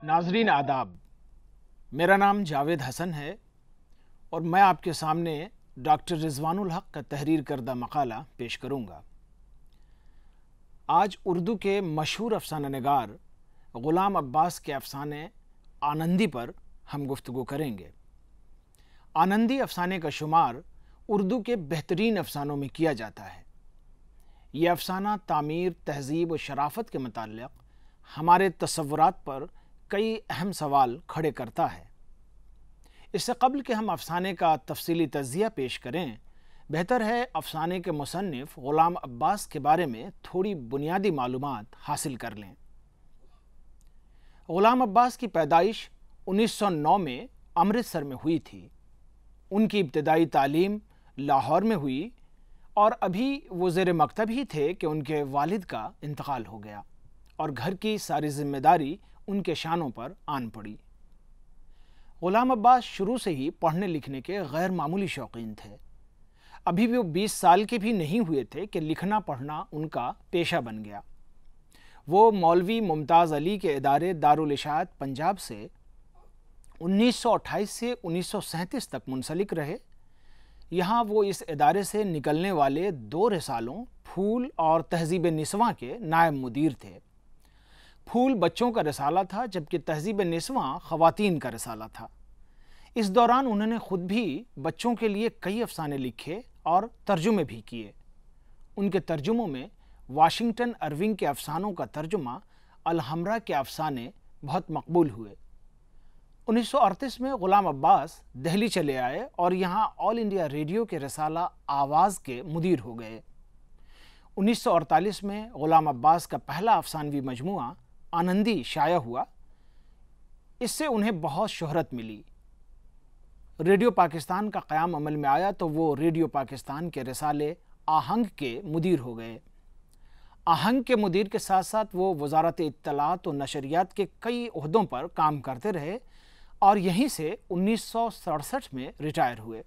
नाजरीन आदाब, मेरा नाम जावेद हसन है और मैं आपके सामने डॉक्टर रिजवानुल हक का तहरीर करदा मकाला पेश करूँगा। आज उर्दू के मशहूर अफसाना निगार ग़ुलाम अब्बास के अफसाने आनंदी पर हम गुफ्तगू करेंगे। आनंदी अफसाने का शुमार उर्दू के बेहतरीन अफसानों में किया जाता है। ये अफसाना तामीर, तहज़ीब और शराफत के मुताल्लिक़ हमारे तसव्वुरात पर कई अहम सवाल खड़े करता है। इससे कबल कि हम अफसाने का तफसीली तज़्ज़िया पेश करें, बेहतर है अफसाने के मुसन्निफ़ ग़ुलाम अब्बास के बारे में थोड़ी बुनियादी मालूमात हासिल कर लें। ग़ुलाम अब्बास की पैदाइश 1909 में अमृतसर में हुई थी। उनकी इब्तदाई तालीम लाहौर में हुई और अभी वो ज़ेर मकतब ही थे कि उनके वालिद का इंतकाल हो गया और घर की सारी जिम्मेदारी उनके शानों पर आन पड़ी। ग़ुलाम अब्बास शुरू से ही पढ़ने लिखने के गैर मामूली शौकीन थे। अभी भी वो 20 साल के भी नहीं हुए थे कि लिखना पढ़ना उनका पेशा बन गया। वो मौलवी मुमताज़ अली के इदारे दारुल इशाअत पंजाब से 1928 से 1937 तक मुंसलिक रहे। यहाँ वो इस इदारे से निकलने वाले 2 रिसालों फूल और तहज़ीब निस्वां के नायब मुदीर थे। फूल बच्चों का रिसाला था जबकि तहज़ीब निस्वां ख़वातीन का रिसाला था। इस दौरान उन्होंने ख़ुद भी बच्चों के लिए कई अफसाने लिखे और तर्जुमे भी किए। उनके तर्जुमों में वाशिंगटन अर्विंग के अफसानों का तर्जुमा अल-हमरा के अफसाने बहुत मकबूल हुए। 1938 में ग़ुलाम अब्बास दिल्ली चले आए और यहाँ ऑल इंडिया रेडियो के रिसाला आवाज़ के मुदीर हो गए। 1948 में ग़ुलाम अब्बास का पहला अफसानवी मजमुआ आनंदी शाया हुआ। इससे उन्हें बहुत शोहरत मिली। रेडियो पाकिस्तान का क़याम अमल में आया तो वो रेडियो पाकिस्तान के रिसाले आहंग के मुदीर हो गए। आहंग के मुदीर के साथ साथ वो वज़ारत इत्तलात और नशरियात के कई ओहदों पर काम करते रहे और यहीं से 1967 में रिटायर हुए।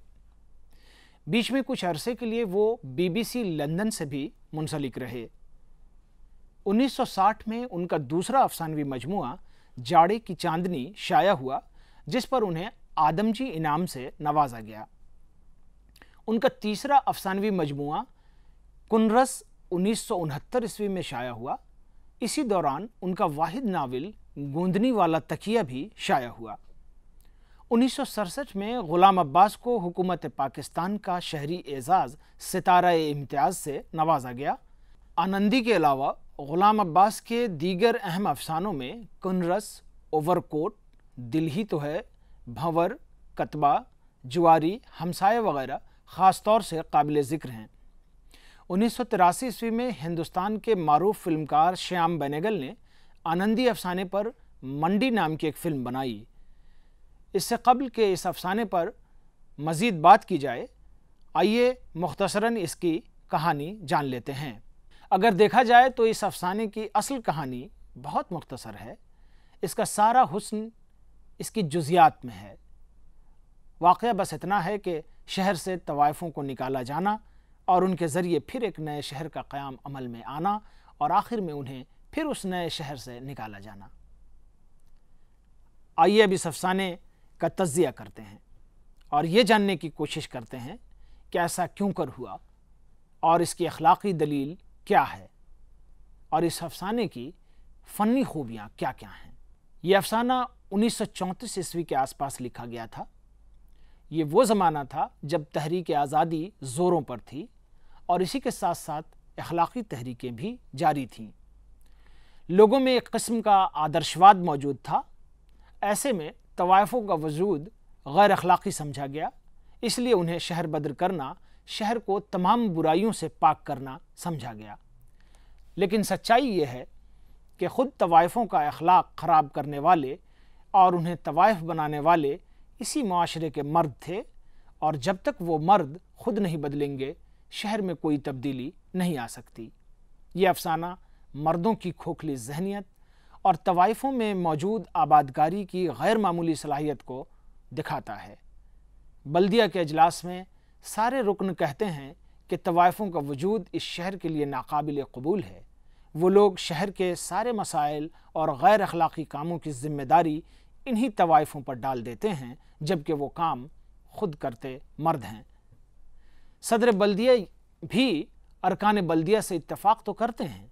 बीच में कुछ अरसे के लिए वो BBC लंदन से भी मुंसलिक रहे। 1960 में उनका दूसरा अफसानवी मजमुआ जाड़े की चांदनी शाया हुआ, जिस पर उन्हें आदमजी इनाम से नवाजा गया। उनका तीसरा अफसानवी मजमुआ कुनरस 1969 ईस्वी में शाया हुआ। इसी दौरान उनका वाहिद नावल गूंदनी वाला तकिया भी शाया हुआ। 1967 में ग़ुलाम अब्बास को हुकूमत पाकिस्तान का शहरी एजाज़ सितारा-ए-इम्तियाज़ से नवाजा गया। आनंदी के अलावा ग़ुलाम अब्बास के दीगर अहम अफसानों में कुनरस, ओवरकोट, दिल ही तो है, भंवर, कतबा, जुआरी, हमसाया वगैरह ख़ास तौर से काबिल ज़िक्र हैं। 1983 ईस्वी में हिंदुस्तान के मारूफ फिल्मकार श्याम बेनेगल ने आनंदी अफसाने पर मंडी नाम की एक फ़िल्म बनाई। इससे कबल के इस अफसाने पर मज़ीद बात की जाए, आइए मुख्तसरन इसकी कहानी जान लेते हैं। अगर देखा जाए तो इस अफसाने की असल कहानी बहुत मुख्तसर है। इसका सारा हुस्न इसकी जुज़ियात में है। वाक़या बस इतना है कि शहर से तवाइफ़ों को निकाला जाना और उनके ज़रिए फिर एक नए शहर का क़याम अमल में आना और आखिर में उन्हें फिर उस नए शहर से निकाला जाना। आइए अब इस अफसाने का तज़्ज़िया करते हैं और ये जानने की कोशिश करते हैं कि ऐसा क्यों कर हुआ और इसकी अखलाक़ी दलील क्या है और इस अफसाने की फ़नी खूबियाँ क्या क्या हैं। ये अफसाना 1934 ईस्वी के आसपास लिखा गया था। ये वो ज़माना था जब तहरीक आज़ादी ज़ोरों पर थी और इसी के साथ साथ अखलाक़ी तहरीकें भी जारी थीं। लोगों में एक किस्म का आदर्शवाद मौजूद था। ऐसे में तवाइफों का वजूद गैर अखलाक़ी समझा गया, इसलिए उन्हें शहर बदर करना शहर को तमाम बुराइयों से पाक करना समझा गया। लेकिन सच्चाई ये है कि ख़ुद तवाइफों का अखलाक ख़राब करने वाले और उन्हें तवाइफ बनाने वाले इसी माशरे के मर्द थे, और जब तक वो मर्द खुद नहीं बदलेंगे शहर में कोई तब्दीली नहीं आ सकती। ये अफसाना मर्दों की खोखली जहनियत और तवाइफों में मौजूद आबादकारी की गैर मामूली सलाहियत को दिखाता है। बल्दिया के अजलास में सारे रुकन कहते हैं कि तवाइफों का वजूद इस शहर के लिए नाकाबिल कबूल है। वो लोग शहर के सारे मसाइल और गैर अखलाक़ी कामों की ज़िम्मेदारी इन्हीं तवाइफों पर डाल देते हैं, जबकि वो काम खुद करते मर्द हैं। सदर बल्दिया भी अरकान बल्दिया से इत्तफ़ाक़ तो करते हैं,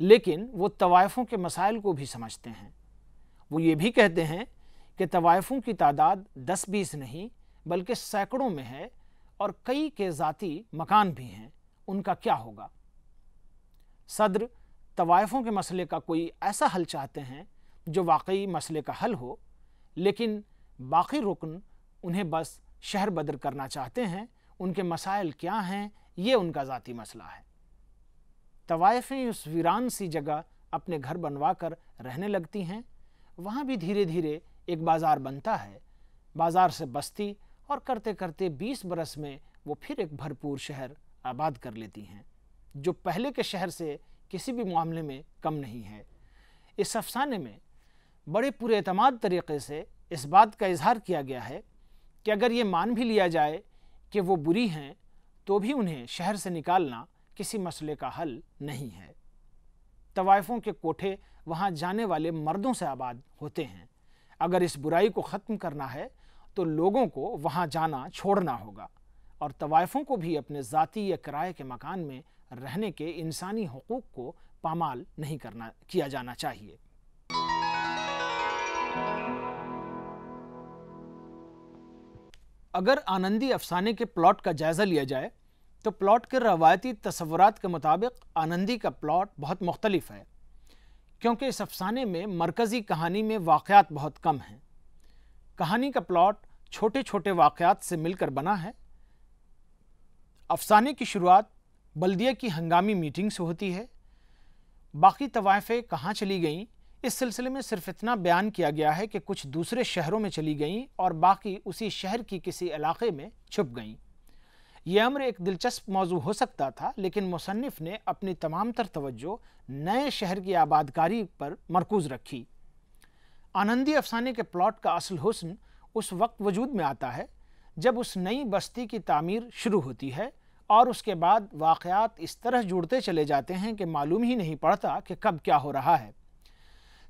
लेकिन वो तवाइफों के मसाइल को भी समझते हैं। वो ये भी कहते हैं कि तवाइफों की तादाद 10-20 नहीं बल्कि सैकड़ों में है और कई के ज़ाती मकान भी हैं, उनका क्या होगा। सदर तवाइफों के मसले का कोई ऐसा हल चाहते हैं जो वाकई मसले का हल हो, लेकिन बाकी रुकन उन्हें बस शहर बदर करना चाहते हैं। उनके मसाइल क्या हैं ये उनका ज़ाती मसला है। तवाइफें उस वीरान सी जगह अपने घर बनवा कर रहने लगती हैं। वहाँ भी धीरे धीरे एक बाज़ार बनता है, बाज़ार से बस्ती, और करते करते 20 बरस में वो फिर एक भरपूर शहर आबाद कर लेती हैं, जो पहले के शहर से किसी भी मामले में कम नहीं है। इस अफसाने में बड़े पूरे एतमाद तरीक़े से इस बात का इजहार किया गया है कि अगर ये मान भी लिया जाए कि वो बुरी हैं, तो भी उन्हें शहर से निकालना किसी मसले का हल नहीं है। तवाइफों के कोठे वहाँ जाने वाले मर्दों से आबाद होते हैं। अगर इस बुराई को ख़त्म करना है तो लोगों को वहाँ जाना छोड़ना होगा, और तवाइफों को भी अपने ज़ाती या किराए के मकान में रहने के इंसानी हुकूक को पामाल नहीं किया जाना चाहिए। अगर आनंदी अफसाने के प्लॉट का जायज़ा लिया जाए तो प्लॉट के रवायती तसव्वुरात के मुताबिक आनंदी का प्लॉट बहुत मुख्तलिफ है, क्योंकि इस अफसाने में मरकज़ी कहानी में वाक़यात बहुत कम हैं। कहानी का प्लॉट छोटे छोटे वाक़यात से मिलकर बना है। अफसाने की शुरुआत बल्दिया की हंगामी मीटिंग से होती है। बाकी तवाइफें कहाँ चली गईं, इस सिलसिले में सिर्फ इतना बयान किया गया है कि कुछ दूसरे शहरों में चली गईं और बाकी उसी शहर की किसी इलाके में छुप गईं। यह अम्र एक दिलचस्प मौजू हो सकता था, लेकिन मुसन्निफ ने अपनी तमाम तर तवज्जो नए शहर की आबादकारी पर मरकूज़ रखी। आनंदी अफसाने के प्लॉट का असल हुस्न उस वक्त वजूद में आता है जब उस नई बस्ती की तामीर शुरू होती है, और उसके बाद वाक़यात इस तरह जुड़ते चले जाते हैं कि मालूम ही नहीं पड़ता कि कब क्या हो रहा है।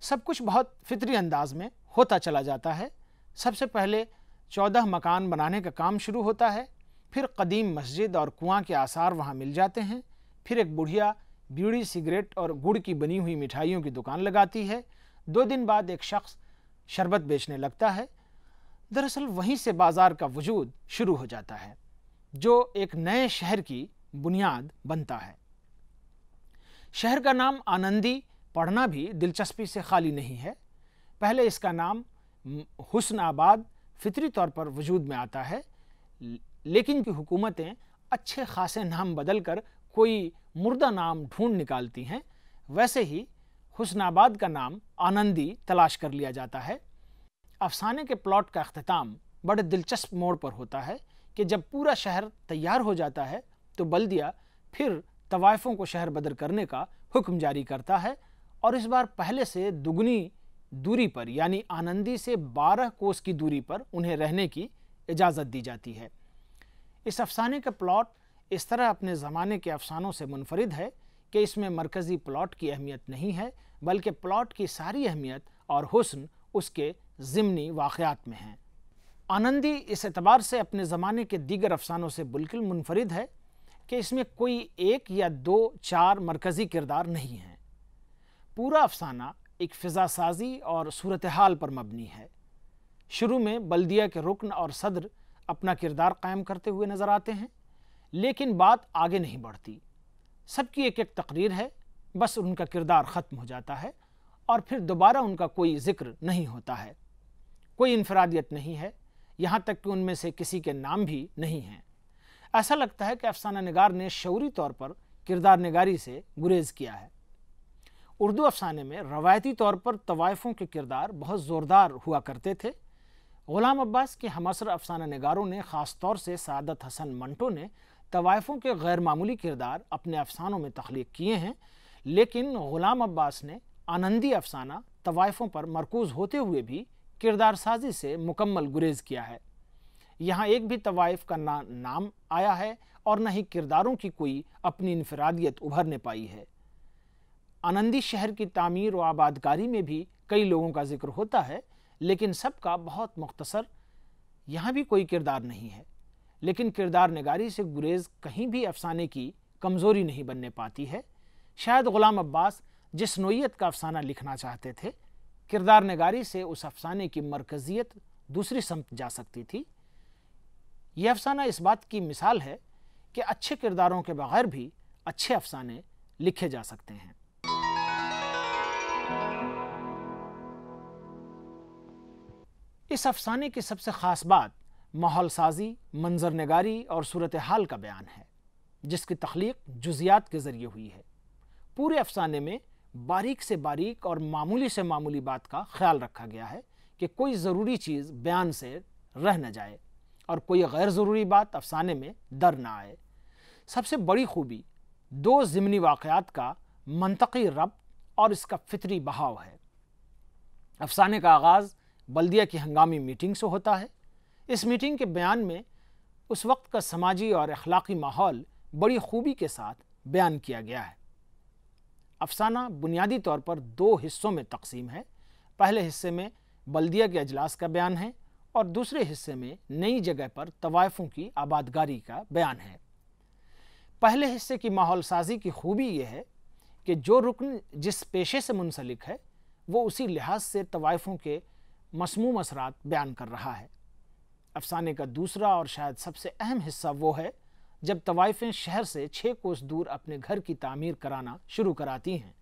सब कुछ बहुत फितरी अंदाज में होता चला जाता है। सबसे पहले 14 मकान बनाने का काम शुरू होता है, फिर कदीम मस्जिद और कुआं के आसार वहाँ मिल जाते हैं। फिर एक बुढ़िया बीड़ी, सिगरेट और गुड़ की बनी हुई मिठाइयों की दुकान लगाती है। 2 दिन बाद एक शख्स शरबत बेचने लगता है। दरअसल वहीं से बाज़ार का वजूद शुरू हो जाता है, जो एक नए शहर की बुनियाद बनता है। शहर का नाम आनंदी पढ़ना भी दिलचस्पी से खाली नहीं है। पहले इसका नाम हुस्न आबाद फितरी तौर पर वजूद में आता है, लेकिन की हुकूमतें अच्छे खासे नाम बदल कर कोई मुर्दा नाम ढूंढ निकालती हैं। वैसे ही हुस्नाबाद का नाम आनंदी तलाश कर लिया जाता है। अफसाने के प्लॉट का अख्तिताम बड़े दिलचस्प मोड़ पर होता है कि जब पूरा शहर तैयार हो जाता है तो बल्दिया फिर तवाइफों को शहर बदर करने का हुक्म जारी करता है, और इस बार पहले से दुगनी दूरी पर, यानी आनंदी से 12 कोस की दूरी पर उन्हें रहने की इजाज़त दी जाती है। इस अफसाने का प्लॉट इस तरह अपने ज़माने के अफसानों से मुनफरिद है कि इसमें मरकज़ी प्लॉट की अहमियत नहीं है, बल्कि प्लॉट की सारी अहमियत और हुस्न उसके ज़िमनी वाक़यात में है। आनंदी इस एतबार से अपने ज़माने के दीगर अफसानों से बिल्कुल मुनफरिद है कि इसमें कोई 1 या 2-4 मरकज़ी किरदार नहीं हैं। पूरा अफसाना एक फ़िज़ा साज़ी और सूरत हाल पर मबनी है। शुरू में बल्दिया के रुकन और सदर अपना किरदार कायम करते हुए नज़र आते हैं, लेकिन बात आगे नहीं बढ़ती। सबकी एक एक तकरीर है, बस उनका किरदार ख़त्म हो जाता है और फिर दोबारा उनका कोई ज़िक्र नहीं होता है। कोई इनफरादियत नहीं है, यहाँ तक कि उनमें से किसी के नाम भी नहीं हैं। ऐसा लगता है कि अफसाना निगार ने शऊरी तौर पर किरदार निगारी से गुरेज किया है। उर्दू अफसाने में रवायती तौर पर तवाइफों के किरदार बहुत ज़ोरदार हुआ करते थे। ग़ुलाम अब्बास के हमअसर अफसाना निगारों ने, ख़ास तौर से सादत हसन मंटो ने, तवाइफों के गैर मामूली किरदार अपने अफसानों में तख्लीक किए हैं, लेकिन ग़ुलाम अब्बास ने आनंदी अफसाना तवाइफों पर मरकूज़ होते हुए भी किरदार साजी से मुकम्मल गुरेज किया है। यहाँ एक भी तवाइफ का ना नाम आया है और न ही किरदारों की कोई अपनी इनफरादियत उभरने पाई है। आनंदी शहर की तामीर व आबादकारी में भी कई लोगों का जिक्र होता है, लेकिन सबका बहुत मुख्तसर। यहाँ भी कोई किरदार नहीं है, लेकिन किरदार निगारी से गुरेज कहीं भी अफसाने की कमज़ोरी नहीं बनने पाती है। शायद ग़ुलाम अब्बास जिस नोयत का अफसाना लिखना चाहते थे, किरदार निगारी से उस अफसाने की मरकज़ियत दूसरी समत जा सकती थी। यह अफसाना इस बात की मिसाल है कि अच्छे किरदारों के बगैर भी अच्छे अफसाने लिखे जा सकते हैं। इस अफसाने की सबसे ख़ास बात माहौल साजी, मंजर नगारी और सूरत हाल का बयान है, जिसकी तख्लीक जुज़ियात के ज़रिए हुई है। पूरे अफसाने में बारीक से बारीक और मामूली से मामूली बात का ख्याल रखा गया है कि कोई ज़रूरी चीज़ बयान से रह न जाए और कोई गैर ज़रूरी बात अफसाने में दर न आए। सबसे बड़ी खूबी दो ज़िमनी वाक़यात का मंतकी रब्त और इसका फितरी बहाव है। अफसाने का आगाज़ बल्दिया की हंगामी मीटिंग से होता है। इस मीटिंग के बयान में उस वक्त का समाजी और अखलाक़ी माहौल बड़ी खूबी के साथ बयान किया गया है। अफसाना बुनियादी तौर पर दो हिस्सों में तकसीम है। पहले हिस्से में बल्दिया के अजलास का बयान है और दूसरे हिस्से में नई जगह पर तवाइफों की आबादगारी का बयान है। पहले हिस्से की माहौल साजी की खूबी यह है कि जो रुकन जिस पेशे से मुंसलिक है वो उसी लिहाज से तवाइफों के मसमूम असरात बयान कर रहा है। अफसाने का दूसरा और शायद सबसे अहम हिस्सा वो है जब तवाइफें शहर से 6 कोस दूर अपने घर की तामीर कराना शुरू कराती हैं।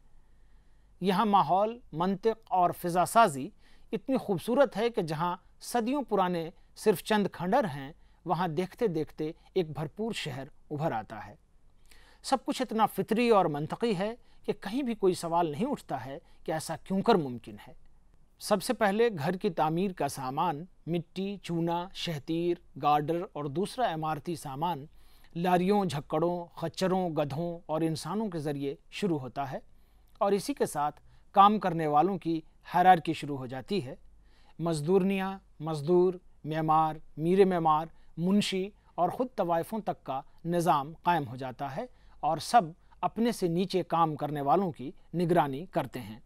यहाँ माहौल, मंतिक और फ़िज़ा साजी इतनी खूबसूरत है कि जहाँ सदियों पुराने सिर्फ चंद खंडर हैं, वहाँ देखते देखते एक भरपूर शहर उभर आता है। सब कुछ इतना फितरी और मंतकी है कि कहीं भी कोई सवाल नहीं उठता है कि ऐसा क्यों कर मुमकिन है। सबसे पहले घर की तामीर का सामान मिट्टी, चूना, शहतीर, गार्डर और दूसरा इमारती सामान लारियों, झक्कड़ों, खच्चरों, गधों और इंसानों के ज़रिए शुरू होता है और इसी के साथ काम करने वालों की हायरार्की शुरू हो जाती है। मज़दूरनियाँ, मज़दूर, मेमार, मीर मेमार, मुंशी और ख़ुद तवाइफों तक का निज़ाम कायम हो जाता है और सब अपने से नीचे काम करने वालों की निगरानी करते हैं।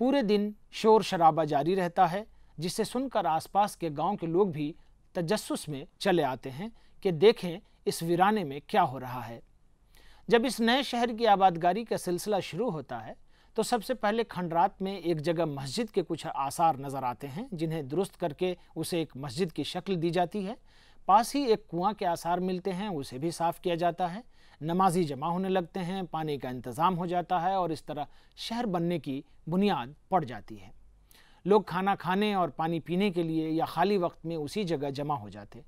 पूरे दिन शोर शराबा जारी रहता है, जिसे सुनकर आसपास के गांव के लोग भी तजस्सुस में चले आते हैं कि देखें इस वीराने में क्या हो रहा है। जब इस नए शहर की आबादगारी का सिलसिला शुरू होता है तो सबसे पहले खंडरात में एक जगह मस्जिद के कुछ आसार नज़र आते हैं, जिन्हें दुरुस्त करके उसे एक मस्जिद की शक्ल दी जाती है। पास ही एक कुआं के आसार मिलते हैं, उसे भी साफ़ किया जाता है। नमाजी जमा होने लगते हैं, पानी का इंतज़ाम हो जाता है और इस तरह शहर बनने की बुनियाद पड़ जाती है। लोग खाना खाने और पानी पीने के लिए या खाली वक्त में उसी जगह जमा हो जाते।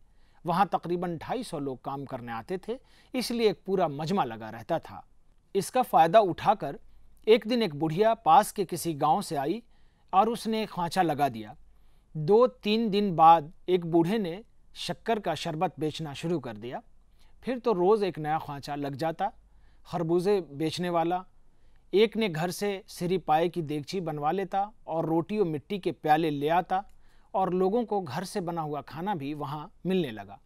वहाँ तकरीबन 250 लोग काम करने आते थे, इसलिए एक पूरा मजमा लगा रहता था। इसका फ़ायदा उठाकर एक दिन एक बुढ़िया पास के किसी गांव से आई और उसने एक खांचा लगा दिया। 2-3 दिन बाद एक बूढ़े ने शक्कर का शरबत बेचना शुरू कर दिया। फिर तो रोज़ एक नया खांचा लग जाता। खरबूजे बेचने वाला एक ने घर से सिरी पाए की देगची बनवा लेता और रोटी और मिट्टी के प्याले ले आता और लोगों को घर से बना हुआ खाना भी वहाँ मिलने लगा।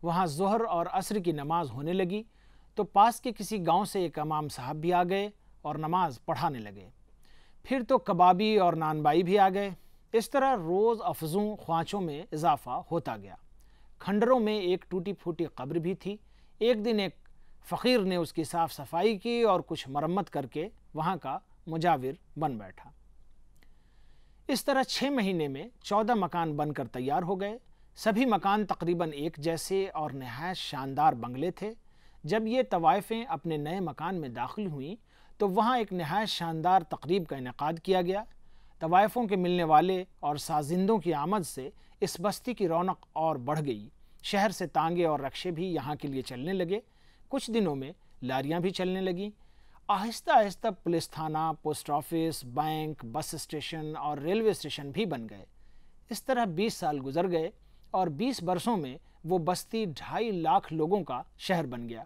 वहाँ ज़ोहर और असर की नमाज होने लगी तो पास के किसी गांव से एक इमाम साहब भी आ गए और नमाज पढ़ाने लगे। फिर तो कबाबी और नानबाई भी आ गए। इस तरह रोज़ अफजों ख्वांचों में इजाफा होता गया। खंडरों में एक टूटी फूटी कब्र भी थी। एक दिन एक फ़कीर ने उसकी साफ़ सफाई की और कुछ मरम्मत करके वहाँ का मुजाविर बन बैठा। इस तरह 6 महीने में 14 मकान बनकर तैयार हो गए। सभी मकान तकरीबन एक जैसे और नहायत शानदार बंगले थे। जब ये तवाइफें अपने नए मकान में दाखिल हुईं तो वहाँ एक नहायत शानदार तकरीब का इनेकाद किया गया। طوائفوں کے ملنے والے اور سازندوں کی آمد سے اس بستی کی رونق اور بڑھ گئی۔ شہر سے تانگے اور رکشے بھی یہاں کے لیے چلنے لگے۔ کچھ دنوں میں لاریاں بھی چلنے لگیں۔ آہستہ آہستہ پولیس تھانہ، post office, bank, bus station اور ریلوے اسٹیشن بھی بن گئے۔ اس طرح 20 سال گزر گئے اور 20 برسوں میں وہ بستی 2.5 لاکھ لوگوں کا شہر بن گیا۔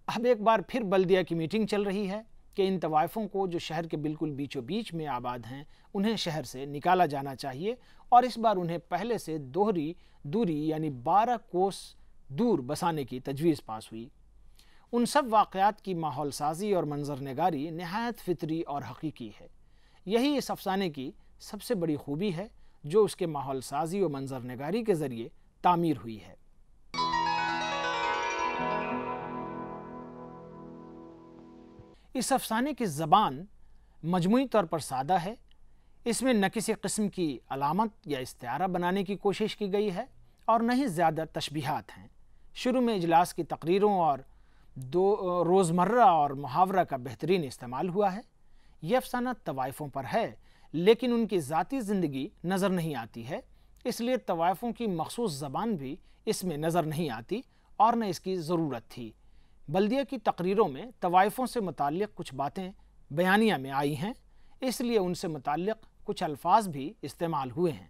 اب ایک بار پھر بلدیہ کی میٹنگ چل رہی ہے کہ ان طوائفوں کو جو شہر کے بالکل بیچوں بیچ میں آباد ہیں انہیں شہر سے نکالا جانا چاہیے، اور اس بار انہیں پہلے سے دوہری دوری یعنی 12 کوس دور بسانے کی تجویز پاس ہوئی۔ ان سب واقعات کی ماحول سازی اور منظر نگاری نہایت فطری اور حقیقی ہے۔ یہی اس افسانے کی سب سے بڑی خوبی ہے جو اس کے ماحول سازی و منظر نگاری کے ذریعے تعمیر ہوئی ہے۔ اس افسانے کی زبان مجموعی طور پر سادہ ہے۔ اس میں نہ کسی قسم کی علامت یا استعارہ بنانے کی کوشش کی گئی ہے اور نہ ہی زیادہ تشبیہات ہیں۔ شروع میں اجلاس کی تقریروں اور روزمرہ اور محاورہ کا بہترین استعمال ہوا ہے۔ یہ افسانہ طوائفوں پر ہے لیکن ان کی ذاتی زندگی نظر نہیں آتی ہے، اس لیے طوائفوں کی مخصوص زبان بھی اس میں نظر نہیں آتی اور نہ اس کی ضرورت تھی۔ بلدیہ کی تقریروں میں طوائفوں سے متعلق کچھ باتیں بیانیہ میں آئی ہیں، اس لیے ان سے متعلق کچھ الفاظ بھی استعمال ہوئے ہیں،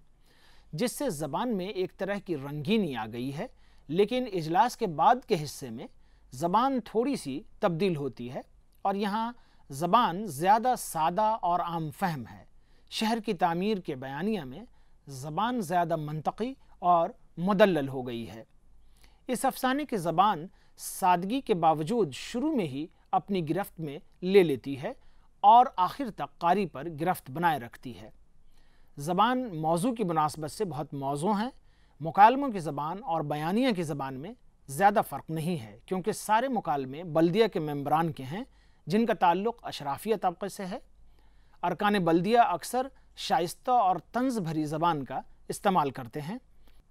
جس سے زبان میں ایک طرح کی رنگینی آ گئی ہے۔ لیکن اجلاس کے بعد کے حصے میں زبان تھوڑی سی تبدیل ہوتی ہے اور یہاں زبان زیادہ سادہ اور عام فہم ہے۔ شہر کی تعمیر کے بیانیہ میں زبان زیادہ منطقی اور مدلل ہو گئی ہے۔ اس افسانے کی زبان سادگی کے باوجود شروع میں ہی اپنی گرفت میں لے لیتی ہے اور آخر تک قاری پر گرفت بنائے رکھتی ہے۔ زبان موضوع کی مناسبت سے بہت موزوں ہیں۔ مکالموں کی زبان اور بیانیہ کی زبان میں زیادہ فرق نہیں ہے کیونکہ سارے مکالمے بلدیہ کے ممبران کے ہیں جن کا تعلق اشرافیہ طبقے سے ہے۔ ارکان بلدیہ اکثر شائستہ اور طنز بھری زبان کا استعمال کرتے ہیں۔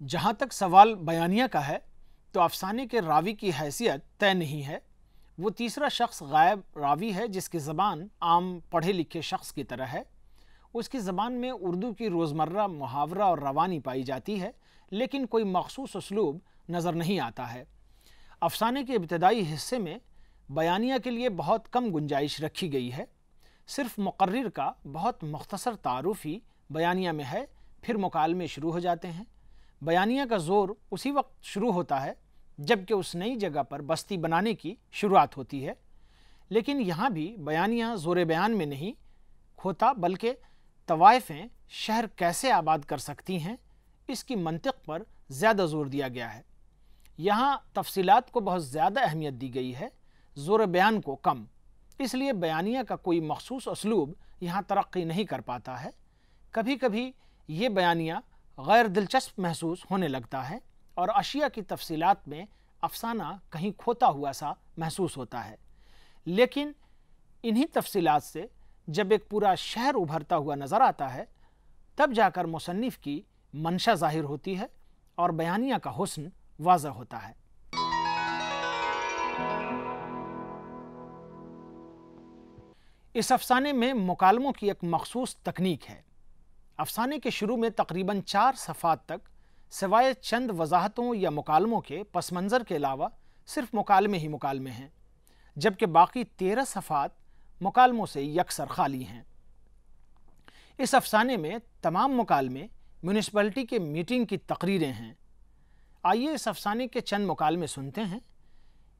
جہاں تک سوال بیانیہ کا ہے تو افسانے کے راوی کی حیثیت طے نہیں ہے۔ وہ تیسرا شخص غائب راوی ہے جس کی زبان عام پڑھے لکھے شخص کی طرح ہے۔ اس کی زبان میں اردو کی روزمرہ محاورہ اور روانی پائی جاتی ہے لیکن کوئی مخصوص اسلوب نظر نہیں آتا ہے۔ افسانے کے ابتدائی حصے میں بیانیہ کے لیے بہت کم گنجائش رکھی گئی ہے۔ صرف مقرر کا بہت مختصر تعارف ہی بیانیہ میں ہے، پھر مکالمے شروع ہو جاتے ہیں۔ بیانیہ کا زور اسی وقت شروع ہوتا ہے جبکہ اس نئی جگہ پر بستی بنانے کی شروعات ہوتی ہے، لیکن یہاں بھی بیانیہ زور بیان میں نہیں کھوتا بلکہ طوائفیں شہر کیسے آباد کر سکتی ہیں اس کی منطق پر زیادہ زور دیا گیا ہے۔ یہاں تفصیلات کو بہت زیادہ اہمیت دی گئی ہے، زور بیان کو کم، اس لیے بیانیہ کا کوئی مخصوص اسلوب یہاں ترقی نہیں کر پاتا ہے۔ کبھی کبھی یہ بیانیہ غیر دلچسپ محسوس ہونے لگتا ہے اور اشیاء کی تفصیلات میں افسانہ کہیں کھوتا ہوا سا محسوس ہوتا ہے، لیکن انہی تفصیلات سے جب ایک پورا شہر ابھرتا ہوا نظر آتا ہے تب جا کر مصنف کی منشا ظاہر ہوتی ہے اور بیانیہ کا حسن واضح ہوتا ہے۔ اس افسانے میں مکالموں کی ایک مخصوص تکنیک ہے۔ افسانے کے شروع میں تقریباً 4 صفحات تک سوائے چند وضاحتوں یا مکالموں کے پس منظر کے علاوہ صرف مکالمے ہی مکالمے ہیں، جبکہ باقی 13 صفحات مکالموں سے یکسر خالی ہیں۔ اس افسانے میں تمام مکالمے میونسپلٹی کے میٹنگ کی تقریریں ہیں۔ آئیے اس افسانے کے چند مکالمے سنتے ہیں۔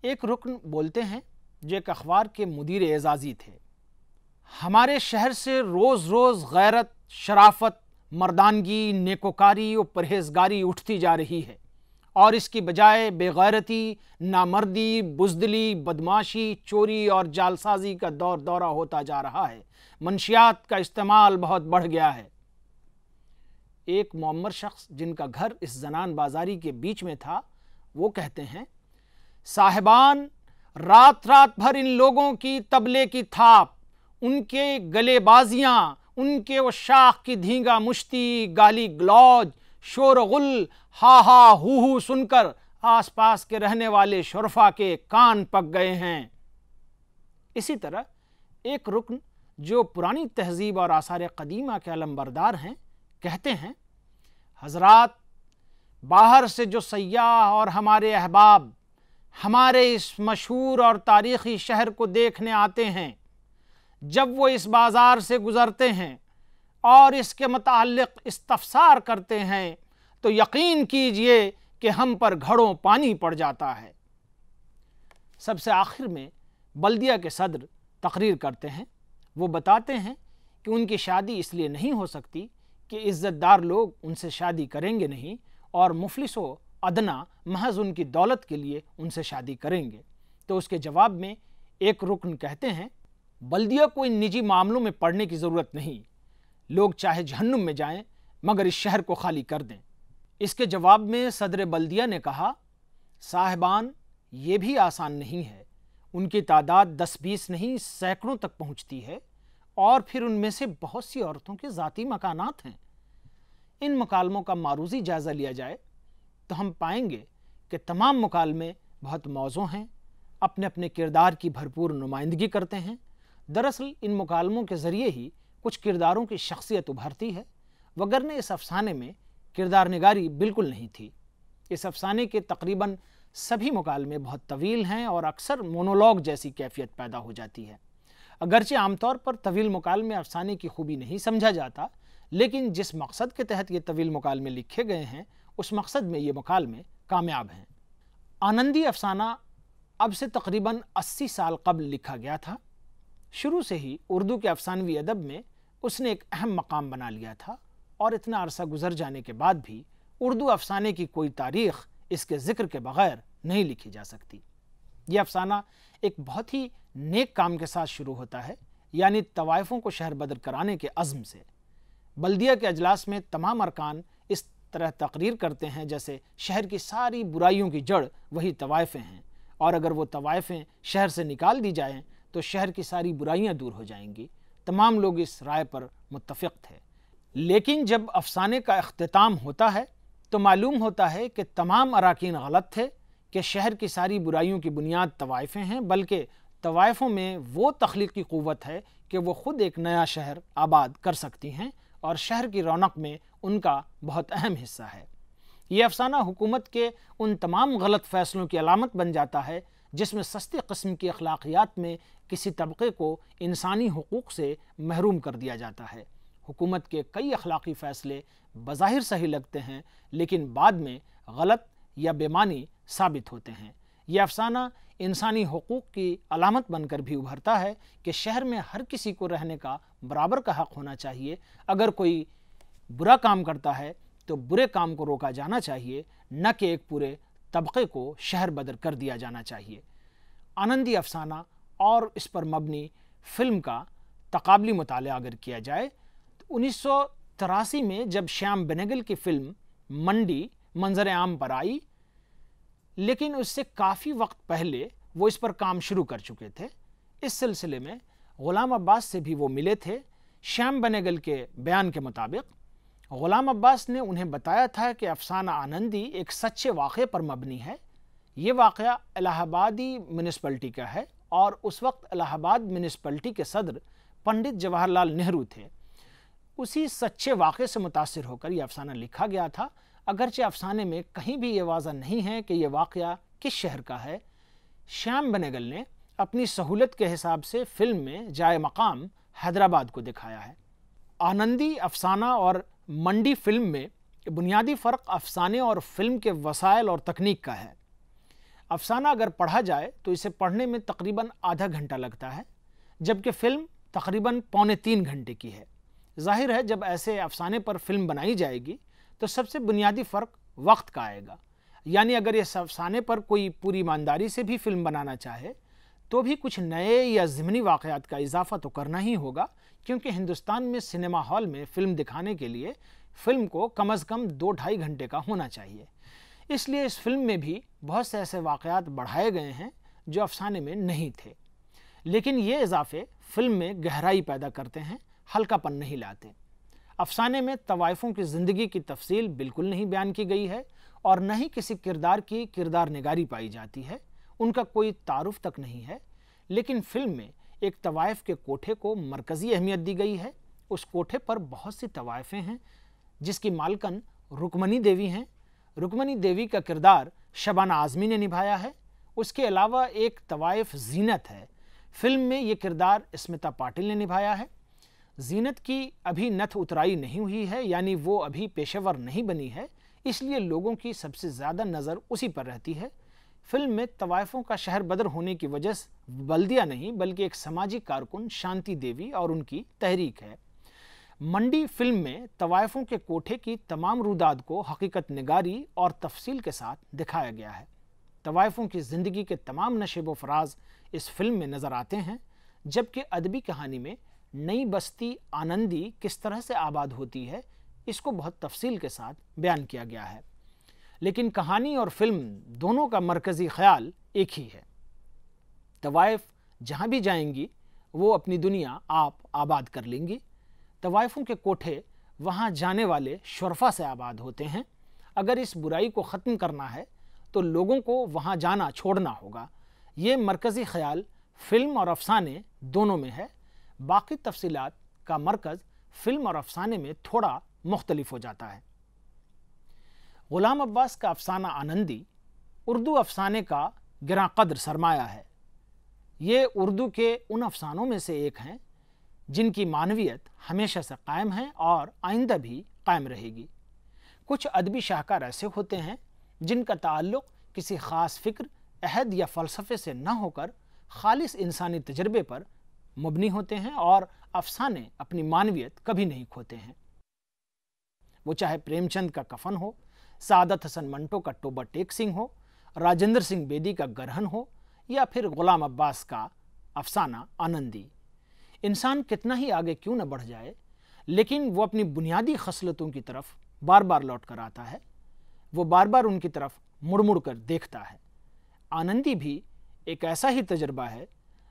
ایک رکن بولتے ہیں جو ایک اخبار کے مدیر اعزازی تھے۔ ہمارے شہر سے روز روز غیرت، شرافت، مردانگی، نیکوکاری اور پرہیزگاری اٹھتی جا رہی ہے اور اس کی بجائے بے غیرتی، نامردی، بزدلی، بدمعاشی، چوری اور جعلسازی کا دور دورہ ہوتا جا رہا ہے۔ منشیات کا استعمال بہت بڑھ گیا ہے۔ ایک معمر شخص جن کا گھر اس زنان بازاری کے بیچ میں تھا وہ کہتے ہیں، صاحبان، رات رات بھر ان لوگوں کی طبلے کی تھاپ، ان کے گلے بازیاں، ان کے وہ شاخ کی دھینگا مشتی، گالی گلوج، شور و غل، ہا ہا ہو ہو سن کر آس پاس کے رہنے والے شرفا کے کان پک گئے ہیں۔ اسی طرح ایک رکن جو پرانی تہذیب اور آثار قدیمہ کے علمبردار ہیں، کہتے ہیں حضرات باہر سے جو سیاح اور ہمارے احباب ہمارے اس مشہور اور تاریخی شہر کو دیکھنے آتے ہیں، جب وہ اس بازار سے گزرتے ہیں اور اس کے متعلق استفسار کرتے ہیں تو یقین کیجئے کہ ہم پر گھڑوں پانی پڑ جاتا ہے۔ سب سے آخر میں بلدیہ کے صدر تقریر کرتے ہیں۔ وہ بتاتے ہیں کہ ان کی شادی اس لیے نہیں ہو سکتی کہ عزت دار لوگ ان سے شادی کریں گے نہیں، اور مفلس و ادنا محض ان کی دولت کے لیے ان سے شادی کریں گے۔ تو اس کے جواب میں ایک رکن کہتے ہیں بلدیہ کو ان نجی معاملوں میں پڑنے کی ضرورت نہیں، لوگ چاہے جہنم میں جائیں مگر اس شہر کو خالی کر دیں۔ اس کے جواب میں صدر بلدیہ نے کہا صاحبان یہ بھی آسان نہیں ہے، ان کی تعداد 10-20 نہیں سینکڑوں تک پہنچتی ہے، اور پھر ان میں سے بہت سی عورتوں کے ذاتی مکانات ہیں۔ ان مکالموں کا معروضی جائزہ لیا جائے تو ہم پائیں گے کہ تمام مکالمے بہت موزوں ہیں، اپنے اپنے کردار کی بھرپور نمائندگی کرتے ہیں۔ دراصل ان مکالموں کے ذریعے ہی کچھ کرداروں کی شخصیت ابھرتی ہے، وگرنہ اس افسانے میں کردار نگاری بالکل نہیں تھی۔ اس افسانے کے تقریباً سبھی مکالمے بہت طویل ہیں اور اکثر مونولوگ جیسی کیفیت پیدا ہو جاتی ہے۔ اگرچہ عام طور پر طویل مکالمے افسانے کی خوبی نہیں سمجھا جاتا، لیکن جس مقصد کے تحت یہ طویل مکالمے لکھے گئے ہیں اس مقصد میں یہ مکالمے کامیاب ہیں۔ آنندی افسانہ اب سے تقریباً 80 سال قبل لکھا گیا تھا۔ شروع سے ہی اردو کے افسانوی ادب میں اس نے ایک اہم مقام بنا لیا تھا، اور اتنا عرصہ گزر جانے کے بعد بھی اردو افسانے کی کوئی تاریخ اس کے ذکر کے بغیر نہیں لکھی جا سکتی۔ یہ افسانہ ایک بہت ہی نیک کام کے ساتھ شروع ہوتا ہے، یعنی طوائفوں کو شہر بدر کرانے کے عزم سے۔ بلدیہ کے اجلاس میں تمام ارکان اس طرح تقریر کرتے ہیں جیسے شہر کی ساری برائیوں کی جڑ وہی طوائفیں ہیں، اور اگر وہ طوائفیں شہر سے نکال دی جائیں تو شہر کی ساری برائیاں دور ہو جائیں گی۔ تمام لوگ اس رائے پر متفق تھے۔ لیکن جب افسانے کا اختتام ہوتا ہے تو معلوم ہوتا ہے کہ تمام اراکین غلط تھے، کہ شہر کی ساری برائیوں کی بنیاد طوائفیں ہیں، بلکہ طوائفوں میں وہ تخلیقی قوت ہے کہ وہ خود ایک نیا شہر آباد کر سکتی ہیں، اور شہر کی رونق میں ان کا بہت اہم حصہ ہے۔ یہ افسانہ حکومت کے ان تمام غلط فیصلوں کی علامت بن جاتا ہے جس میں سستی قسم کی اخلاقیات میں کسی طبقے کو انسانی حقوق سے محروم کر دیا جاتا ہے۔ حکومت کے کئی اخلاقی فیصلے بظاہر صحیح لگتے ہیں لیکن بعد میں غلط یا بے معنی ثابت ہوتے ہیں۔ یہ افسانہ انسانی حقوق کی علامت بن کر بھی ابھرتا ہے کہ شہر میں ہر کسی کو رہنے کا برابر کا حق ہونا چاہیے۔ اگر کوئی برا کام کرتا ہے تو برے کام کو روکا جانا چاہیے، نہ کہ ایک پورے طبقے کو شہر بدر کر دیا جانا چاہیے۔ آنندی افسانہ اور اس پر مبنی فلم کا تقابلی مطالعہ اگر کیا جائے تو 1983 میں جب شیام بینگل کی فلم منڈی منظر عام پر آئی، لیکن اس سے کافی وقت پہلے وہ اس پر کام شروع کر چکے تھے۔ اس سلسلے میں غلام عباس سے بھی وہ ملے تھے۔ شیام بینگل کے بیان کے مطابق غلام عباس نے انہیں بتایا تھا کہ افسانہ آنندی ایک سچے واقعے پر مبنی ہے۔ یہ واقعہ الہ آبادی میونسپلٹی کا ہے، اور اس وقت الہ آباد میونسپلٹی کے صدر پنڈت جواہر لال نہرو تھے۔ اسی سچے واقعے سے متاثر ہو کر یہ افسانہ لکھا گیا تھا، اگرچہ افسانے میں کہیں بھی یہ واضح نہیں ہے کہ یہ واقعہ کس شہر کا ہے۔ شیام بینگل نے اپنی سہولت کے حساب سے فلم میں جائے مقام حیدرآباد کو دکھایا ہے۔ آنندی افسانہ اور منڈی فلم میں بنیادی فرق افسانے اور فلم کے وسائل اور تکنیک کا ہے۔ افسانہ اگر پڑھا جائے تو اسے پڑھنے میں تقریباً آدھا گھنٹہ لگتا ہے، جبکہ فلم تقریباً 2.25 گھنٹے کی ہے۔ ظاہر ہے جب ایسے افسانے پر فلم بنائی جائے گی تو سب سے بنیادی فرق وقت کا آئے گا، یعنی اگر اس افسانے پر کوئی پوری ایمانداری سے بھی فلم بنانا چاہے تو بھی کچھ نئے یا ضمنی واقعات کا اضافہ تو کرنا ہی ہوگا، کیونکہ ہندوستان میں سنیما ہال میں فلم دکھانے کے لیے فلم کو کم از کم 2-2.5 گھنٹے کا ہونا چاہیے۔ اس لیے اس فلم میں بھی بہت سے ایسے واقعات بڑھائے گئے ہیں جو افسانے میں نہیں تھے، لیکن یہ اضافے فلم میں گہرائی پیدا کرتے ہیں، ہلکا پن نہیں لاتے۔ افسانے میں طوائفوں کی زندگی کی تفصیل بالکل نہیں بیان کی گئی ہے، اور نہ ہی کسی کردار کی کردار نگاری پائی جاتی ہے، ان کا کوئی تعارف تک نہیں ہے۔ لیکن فلم میں एक तवाइफ के कोठे को मरकज़ी अहमियत दी गई है। उस कोठे पर बहुत सी तवाइफें हैं जिसकी मालकन रुक्मनी देवी हैं। रुक्मनी देवी का किरदार शबाना आज़मी ने निभाया है। उसके अलावा एक तवाइफ ज़ीनत है। फिल्म में ये किरदार स्मिता पाटिल ने निभाया है। ज़ीनत की अभी नथ उतराई नहीं हुई है, यानी वो अभी पेशेवर नहीं बनी है, इसलिए लोगों की सबसे ज़्यादा नज़र उसी पर रहती है। फिल्म में तवाइफों का शहर बदर होने की वजह बल्दिया नहीं बल्कि एक समाजी कारकुन शांति देवी और उनकी तहरीक है। मंडी फिल्म में तवाइफों के कोठे की तमाम रुदाद को हकीकत निगारी और तफसील के साथ दिखाया गया है। तवाइफों की ज़िंदगी के तमाम नशेब व फराज इस फिल्म में नज़र आते हैं, जबकि अदबी कहानी में नई बस्ती आनंदी किस तरह से आबाद होती है इसको बहुत तफसील के साथ बयान किया गया है। लेकिन कहानी और फिल्म दोनों का मरकज़ी ख्याल एक ही है। तवाइफ जहाँ भी जाएंगी वो अपनी दुनिया आप आबाद कर लेंगी। तवाइफों के कोठे वहाँ जाने वाले शुरफा से आबाद होते हैं। अगर इस बुराई को ख़त्म करना है तो लोगों को वहाँ जाना छोड़ना होगा। ये मरकज़ी ख्याल फिल्म और अफसाने दोनों में है। बाकी तफसीलात का मरकज़ फिल्म और अफसाने में थोड़ा मुख्तलिफ हो जाता है। ग़ुलाम अब्बास का अफसाना आनंदी उर्दू अफसाने का गिरां क़द्र सरमाया है। ये उर्दू के उन अफसानों में से एक हैं जिनकी मानवियत हमेशा से कायम है और आइंदा भी कायम रहेगी। कुछ अदबी शाहकार ऐसे होते हैं जिनका ताल्लुक़ किसी ख़ास फ़िक्र, अहद या फ़लसफ़े से न होकर खालिस इंसानी तजर्बे पर मुबनी होते हैं और अफसाने अपनी मानवियत कभी नहीं खोते हैं। वो चाहे प्रेमचंद का कफन हो, सादत हसन मंटो का टोबा टेक सिंह हो, राजेंद्र सिंह बेदी का गरहन हो या फिर ग़ुलाम अब्बास का अफसाना आनंदी। इंसान कितना ही आगे क्यों न बढ़ जाए, लेकिन वो अपनी बुनियादी खसलतों की तरफ बार बार लौट कर आता है। वो बार बार उनकी तरफ मुड़ मुड़ कर देखता है। आनंदी भी एक ऐसा ही तजर्बा है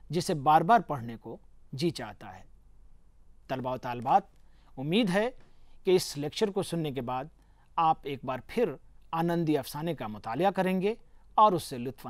जिसे बार बार पढ़ने को जी चाहता है। तलबा व तालिबात, उम्मीद है कि इस लेक्चर को सुनने के बाद आप एक बार फिर आनंदी अफसाने का मुतालिया करेंगे और उससे लुत्फ़